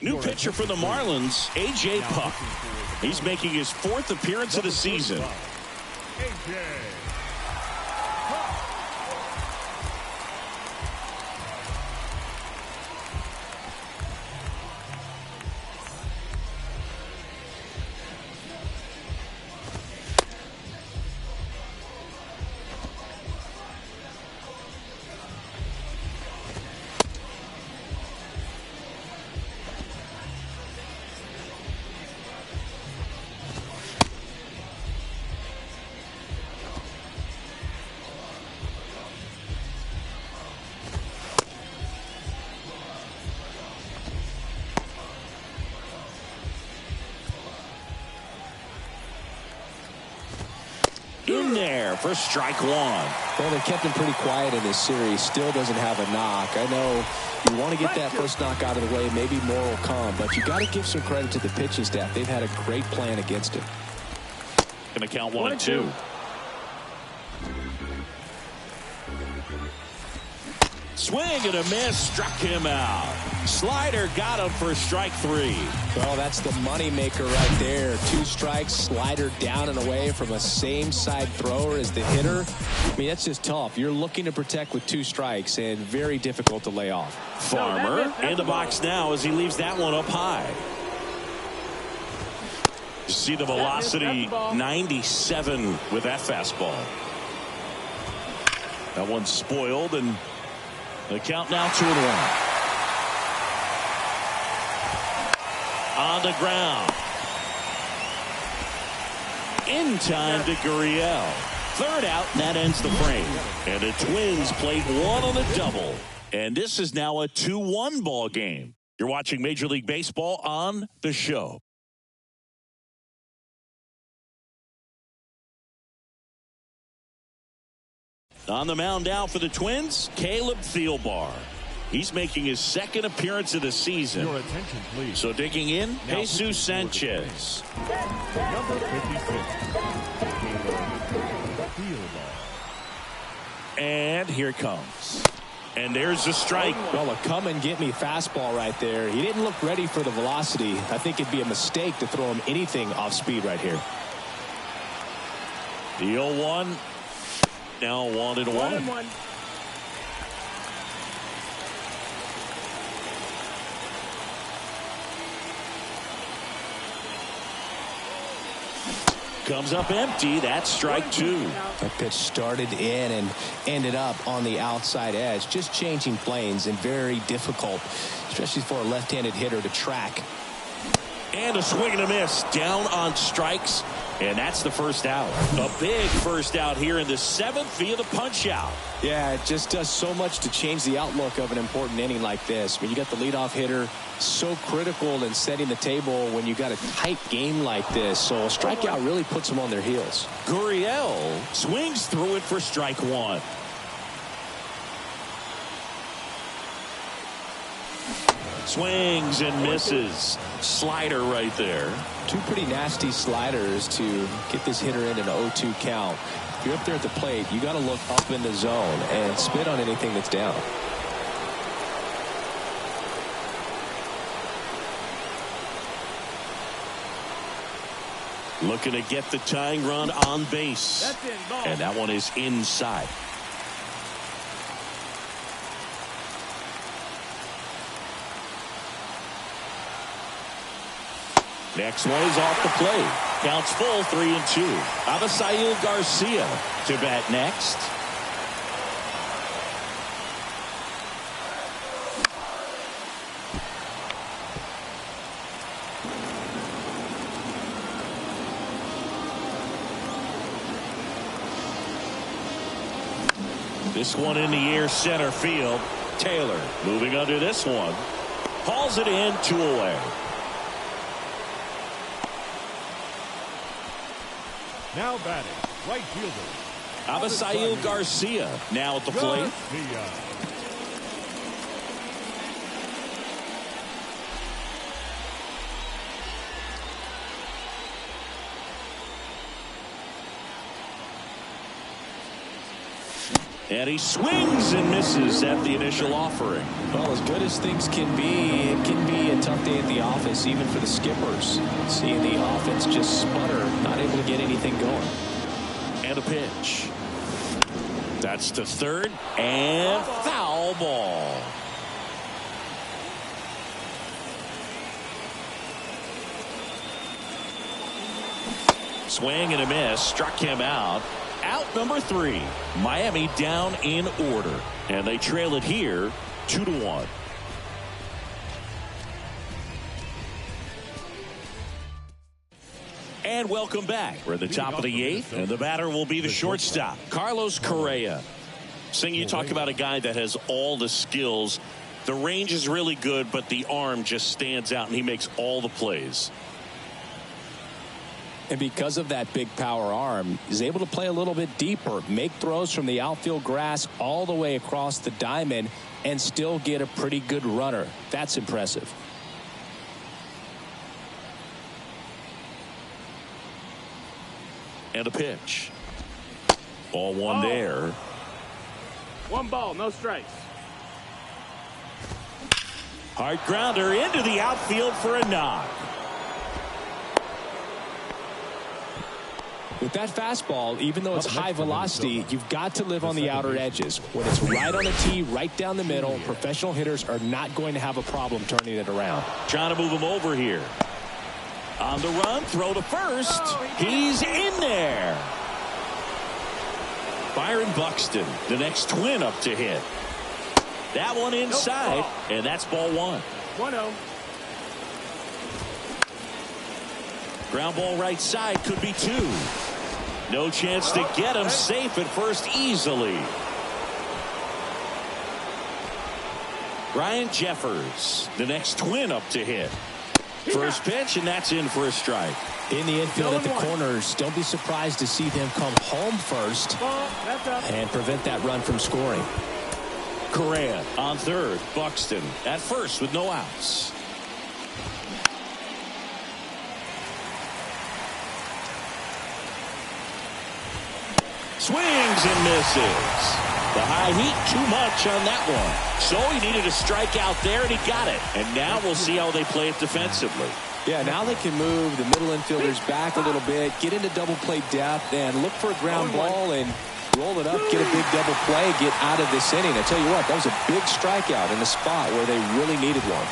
New pitcher for the Marlins, A.J. Puck. He's making his 4th appearance of the season. A.J. In there for strike one. Well, they kept him pretty quiet in this series. Still doesn't have a knock. I know you want to get that first knock out of the way. Maybe more will come, but you got to give some credit to the pitching staff. They've had a great plan against him. Going to count 1-2. Swing and a miss, struck him out. Slider got him for strike 3. Well, that's the money maker right there. 2 strikes, slider down and away from a same side thrower as the hitter. I mean, that's just tough. You're looking to protect with 2 strikes and very difficult to lay off. Farmer in the box now as he leaves that one up high. You see the velocity, 97 with that fastball. That one's spoiled, and the count now 2-1. On the ground. In time to Gurriel. Third out, and that ends the frame. And the Twins played one on a double. And this is now a 2-1 ball game. You're watching Major League Baseball on The Show. On the mound now for the Twins, Caleb Thielbar. He's making his 2nd appearance of the season. Your attention, please. So digging in, Now Jesus Sanchez. Number 56. And here it comes. And there's the strike. Well, a come and get me fastball right there. He didn't look ready for the velocity. I think it'd be a mistake to throw him anything off speed right here. The 0-1. Now 1-1. comes up empty. That's strike two. That pitch started in and ended up on the outside edge. Just changing planes and very difficult, especially for a left-handed hitter to track. And a swing and a miss down on strikes. And that's the first out. A big first out here in the 7th via the punch out. Yeah, it just does so much to change the outlook of an important inning like this. When you got the leadoff hitter, so critical in setting the table when you got a tight game like this. So a strikeout really puts them on their heels. Gurriel swings through it for strike one. Swings and misses. Slider right there. Two pretty nasty sliders to get this hitter in an 0-2 count. If you're up there at the plate, you got to look up in the zone and spit on anything that's down. Looking to get the tying run on base. And that one is inside. Next one is off the plate. Counts full, 3-2. Abisail Garcia to bat next. This one in the air, center field. Taylor moving under this one. Hauls it in, 2 away. Now batting, right fielder Abisail Garcia now at the plate. And he swings and misses at the initial offering. Well, as good as things can be, it can be a tough day at the office, even for the skippers. Seeing the offense just sputter, not able to get anything going. And a pitch. That's to third, and foul ball. Swing and a miss, struck him out. Out number 3. Miami down in order. And they trail it here 2-1. And welcome back. We're at the top of the 8th, and the batter will be the shortstop, Carlos Correa. Sing, you talk about a guy that has all the skills. The range is really good, but the arm just stands out, and he makes all the plays. And because of that big power arm, he's able to play a little bit deeper, make throws from the outfield grass all the way across the diamond, and still get a pretty good runner. That's impressive. And a pitch. Ball one there. 1 ball, no strikes. Hard grounder into the outfield for a knock. With that fastball, even though it's high velocity, you've got to live on the outer edges. When it's right on the tee, right down the middle, professional hitters are not going to have a problem turning it around. Trying to move him over here. On the run, throw to first. He's in there. Byron Buxton, the next twin up to hit. That one inside, and that's ball 1. 1-0. Ground ball right side, could be 2. No chance to get him, safe at first easily. Ryan Jeffers, the next twin up to hit. First pitch, and that's in for a strike. In the infield at the corners, don't be surprised to see them come home first and prevent that run from scoring. Correa on third, Buxton at first with no outs. Swings and misses. The high heat, too much on that one. So he needed a strikeout there, and he got it. And now we'll see how they play it defensively. Yeah, now they can move the middle infielders back a little bit, get into double play depth, and look for a ground ball and roll it up, get a big double play, get out of this inning. I tell you what, that was a big strikeout in the spot where they really needed one.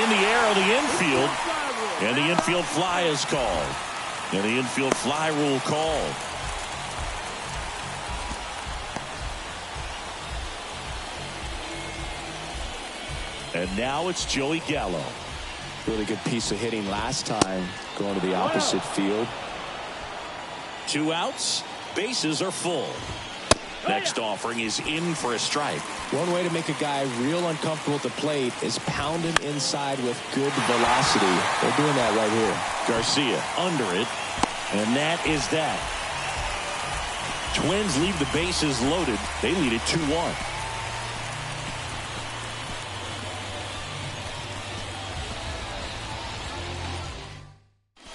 In the air of the infield, and the infield fly is called. And the infield fly rule called. And now it's Joey Gallo. Really good piece of hitting last time, going to the opposite field. 2 outs. Bases are full. Next offering is in for a strike. One way to make a guy real uncomfortable at the plate is pound him inside with good velocity. They're doing that right here. Garcia under it. And that is that. Twins leave the bases loaded. They lead it 2-1.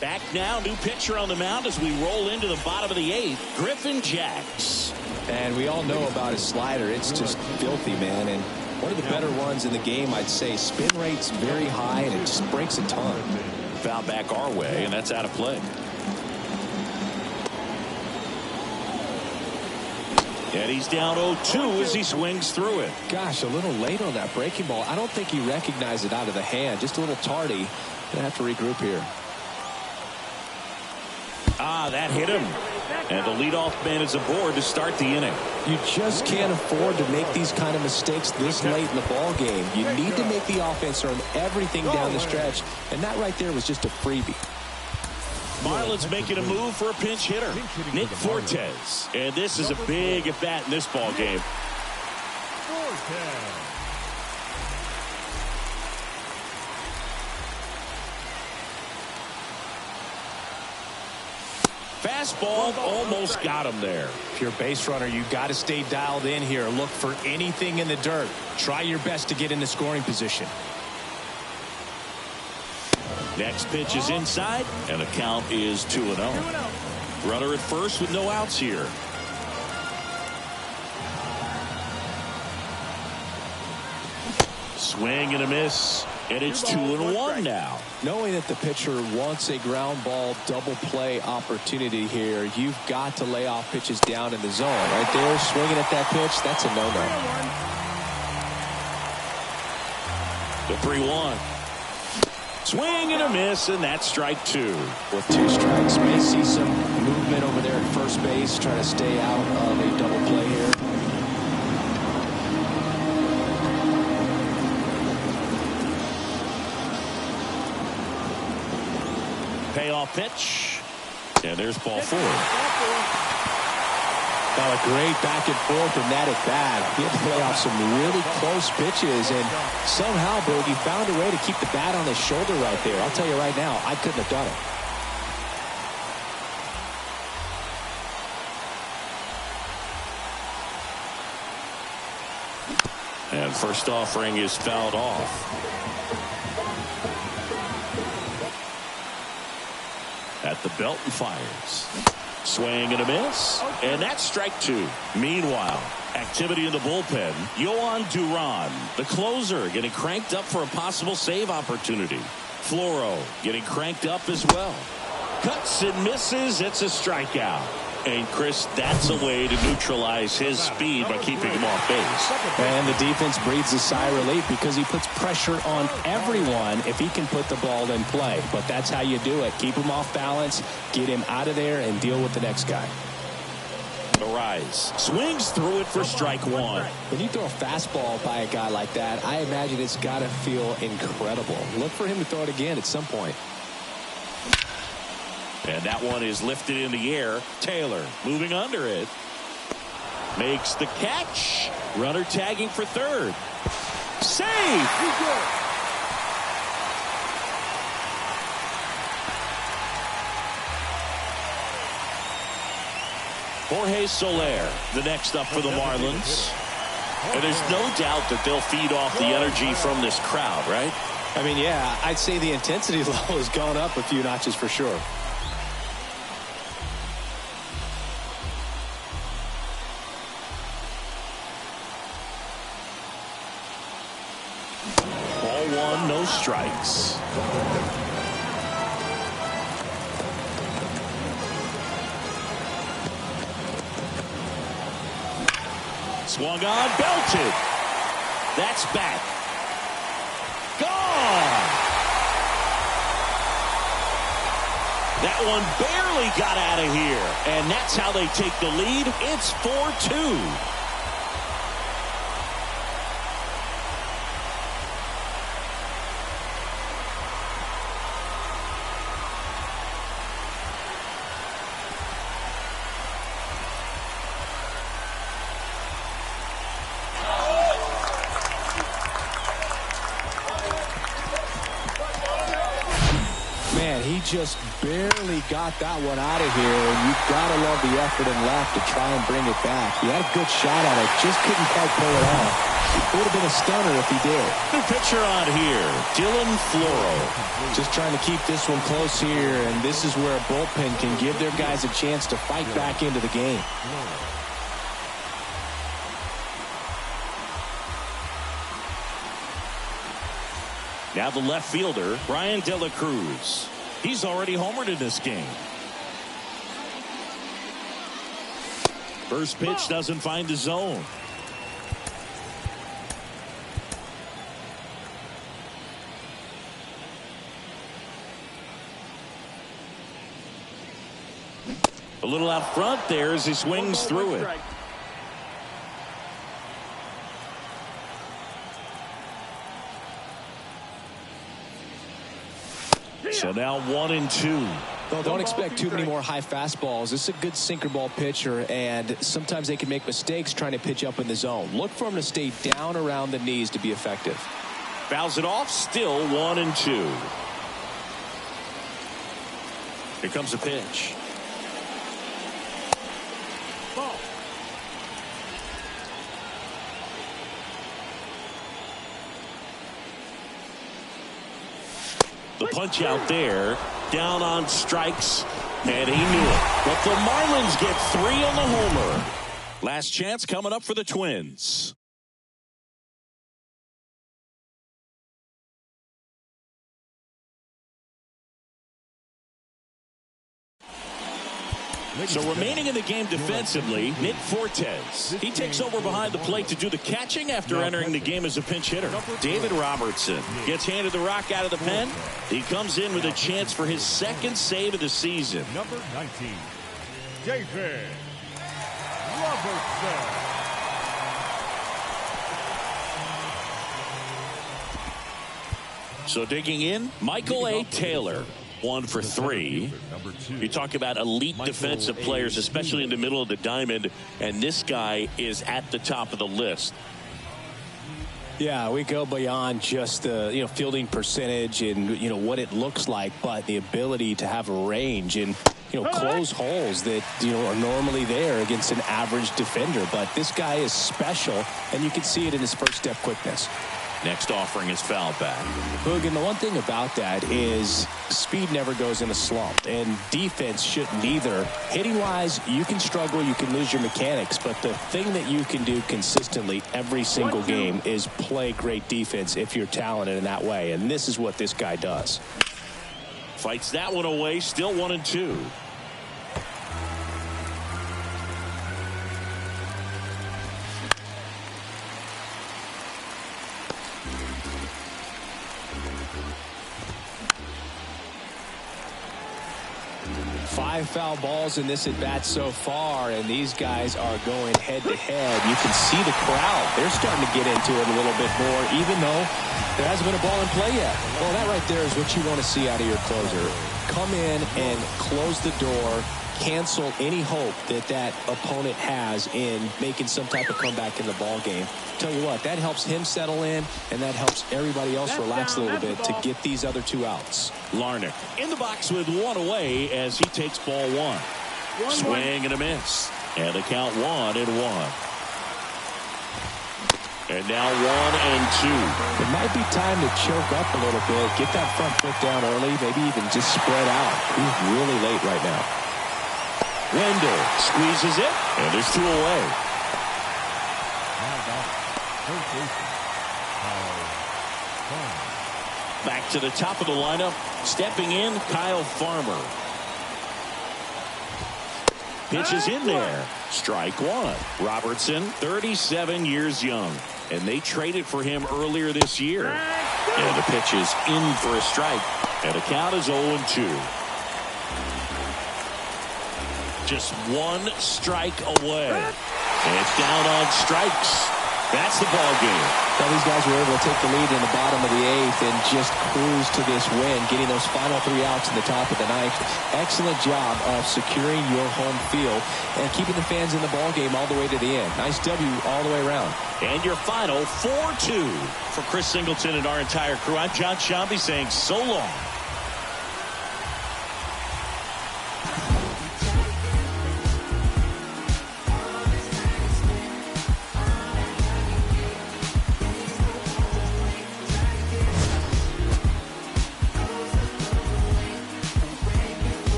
Back now, new pitcher on the mound as we roll into the bottom of the 8th. Griffin Jacks. And we all know about his slider. It's just filthy, man. And one of the better ones in the game, I'd say. Spin rate's very high, and it just breaks a ton. Foul back our way, and that's out of play. And he's down 0-2 as he swings through it. Gosh, a little late on that breaking ball. I don't think he recognized it out of the hand. Just a little tardy. Gonna have to regroup here. That hit him. And the leadoff man is aboard to start the inning. You just can't afford to make these kind of mistakes this late in the ball game. You need to make the offense earn everything down the stretch. And that right there was just a freebie. Marlins making a move for a pinch hitter. Nick Fortes. And this is a big at bat in this ball game. Fastball almost got him there. If you're a base runner, you got to stay dialed in here. Look for anything in the dirt. Try your best to get in the scoring position. Next pitch is inside, and the count is 2-0. Runner at first with no outs here. Swing and a miss, and it's 2-1 now. Knowing that the pitcher wants a ground ball double play opportunity here, you've got to lay off pitches down in the zone. Right there, swinging at that pitch, that's a no-no. The 3-1. Swing and a miss, and that's strike 2. With 2 strikes, may see some movement over there at first base, trying to stay out of a double play here. Payoff pitch, and there's ball 4. A great back and forth in that at bat. He had to play off some really close pitches, and somehow, Boogie found a way to keep the bat on his shoulder right there. I'll tell you right now, I couldn't have done it. And first offering is fouled off. At the belt and fires. Swing and a miss. And that's strike 2. Meanwhile, activity in the bullpen. Yohan Duran, the closer, getting cranked up for a possible save opportunity. Floro getting cranked up as well. Cuts and misses. It's a strikeout. And Chris, that's a way to neutralize his speed by keeping him off base. And the defense breathes a sigh of relief because he puts pressure on everyone if he can put the ball in play. But that's how you do it. Keep him off balance, get him out of there, and deal with the next guy. Arise. Swings through it for strike 1. When you throw a fastball by a guy like that, I imagine it's got to feel incredible. Look for him to throw it again at some point. And that one is lifted in the air. Taylor moving under it. Makes the catch. Runner tagging for third. Save! Jorge Soler, the next up for the Marlins. And there's no doubt that they'll feed off the energy from this crowd, right? I mean, yeah, I'd say the intensity level has gone up a few notches for sure. Ball 1, no strikes. Swung on, belted. That's back. Gone. That one barely got out of here. And that's how they take the lead. It's 4-2. He just barely got that one out of here, and you've got to love the effort and left to try and bring it back. He had a good shot at it, just couldn't quite pull it off. It would have been a stunner if he did. The pitcher on here, Dylan Floro. Just trying to keep this one close here, and this is where a bullpen can give their guys a chance to fight back into the game. Now the left fielder, Brian De La Cruz. He's already homered in this game. First pitch doesn't find the zone. A little out front there as he swings through it. So now 1-2. Well, don't expect too many more high fastballs. This is a good sinker ball pitcher, and sometimes they can make mistakes trying to pitch up in the zone. Look for him to stay down around the knees to be effective. Fouls it off, still 1-2. Here comes a pitch. Ball. The punch out there, down on strikes, and he knew it. But the Marlins get 3 on the homer. Last chance coming up for the Twins. So remaining in the game defensively, Nick Fortes. He takes over behind the plate to do the catching after entering the game as a pinch hitter. David Robertson gets handed the rock out of the pen. He comes in with a chance for his second save of the season. Number 19, David Robertson. So digging in, Michael A. Taylor. 1 for 3. You talk about elite defensive players, especially in the middle of the diamond, and this guy is at the top of the list. Yeah, we go beyond just the fielding percentage and what it looks like, but the ability to have a range and close holes that are normally there against an average defender. But this guy is special, and you can see it in his first step quickness. Next offering is foul back. Boog, and the one thing about that is speed never goes in a slump, and defense shouldn't either. Hitting-wise, you can struggle, you can lose your mechanics, but the thing that you can do consistently every single game is play great defense if you're talented in that way, and this is what this guy does. Fights that one away, still 1-2. Five foul balls in this at bat so far, and these guys are going head to head. You can see the crowd. They're starting to get into it a little bit more, even though there hasn't been a ball in play yet. Well, that right there is what you want to see out of your closer. Come in and close the door, cancel any hope that opponent has in making some type of comeback in the ball game. Tell you what, that helps him settle in, and that helps everybody else relax a little bit to get these other 2 outs. Larnach in the box with 1 away as he takes ball 1. Swing and a miss. And the count 1-1. And now 1-2. It might be time to choke up a little bit, get that front foot down early, maybe even just spread out. He's really late right now. Wendell squeezes it, and there's 2 away. Back to the top of the lineup, stepping in, Kyle Farmer. Pitch is in there. Strike 1. Robertson, 37 years young, and they traded for him earlier this year. And the pitch is in for a strike, and the count is 0-2. just one strike away. And it's down on strikes. That's the ball game. Well, these guys were able to take the lead in the bottom of the 8th and just cruise to this win, getting those final 3 outs in the top of the 9th. Excellent job of securing your home field and keeping the fans in the ball game all the way to the end. Nice W all the way around. And your final 4-2 for Chris Singleton and our entire crew. I'm John Shambi saying so long.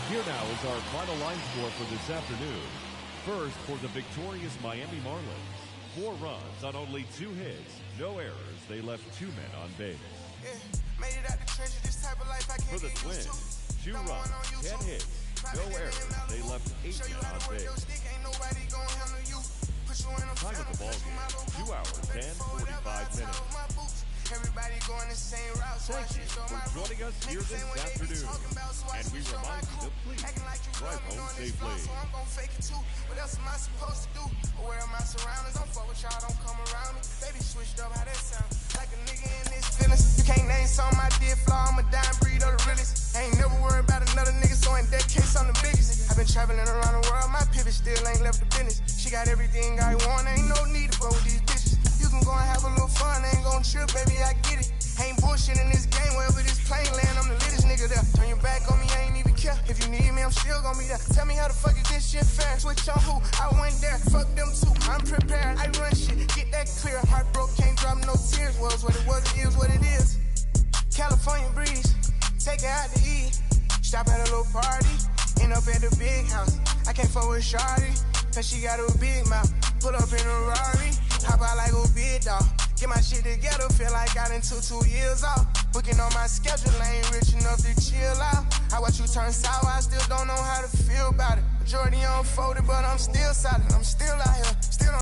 Here now is our final line score for this afternoon. First, for the victorious Miami Marlins. 4 runs on only 2 hits. No errors. They left 2 men on base. For the Twins, 2 runs, 10 hits. No errors. They left 8 men on base. Time of the ball game, 2 hours and 45 minutes. Everybody going the same route. Thank you for joining us here this afternoon. And we remind you to please drive home safely. I'm gonna fake it too. What else am I supposed to do? Aware of my surroundings. Don't fuck with y'all, don't come around me. Baby switched up, how that sound? Like a nigga in this feelings. You can't name something I did flaw. I'm a dying breed of the realest. I ain't never worried about another nigga, so in that case I'm the biggest. I've been traveling around the world, my pivot still ain't left the business. She got everything I want, ain't no need to fuck with these bitches. You can go and have a little fun, ain't gon' trip, baby, I get it. Ain't bullshit in this game, wherever this plane land, I'm the littest nigga there. Turn your back on me, I ain't even care. If you need me, I'm still gon' be there. Tell me how the fuck is this shit fair? Switch on who? I went there, fuck them too, I'm prepared. I run shit, get that clear. Heart broke, can't drop no tears. Was what it was, it is what it is. California breeze, take her out to eat. Stop at a little party, end up at the big house. I can't fuck with Shawty, cause she got a big mouth. Pull up in a Rari, hop out like a big dog. Get my shit together, feel like I done took 2 years off. Booking on my schedule, I ain't rich enough to chill out. I watch you turn sour, I still don't know how to feel about it. Majority unfolded, but I'm still solid, I'm still out here.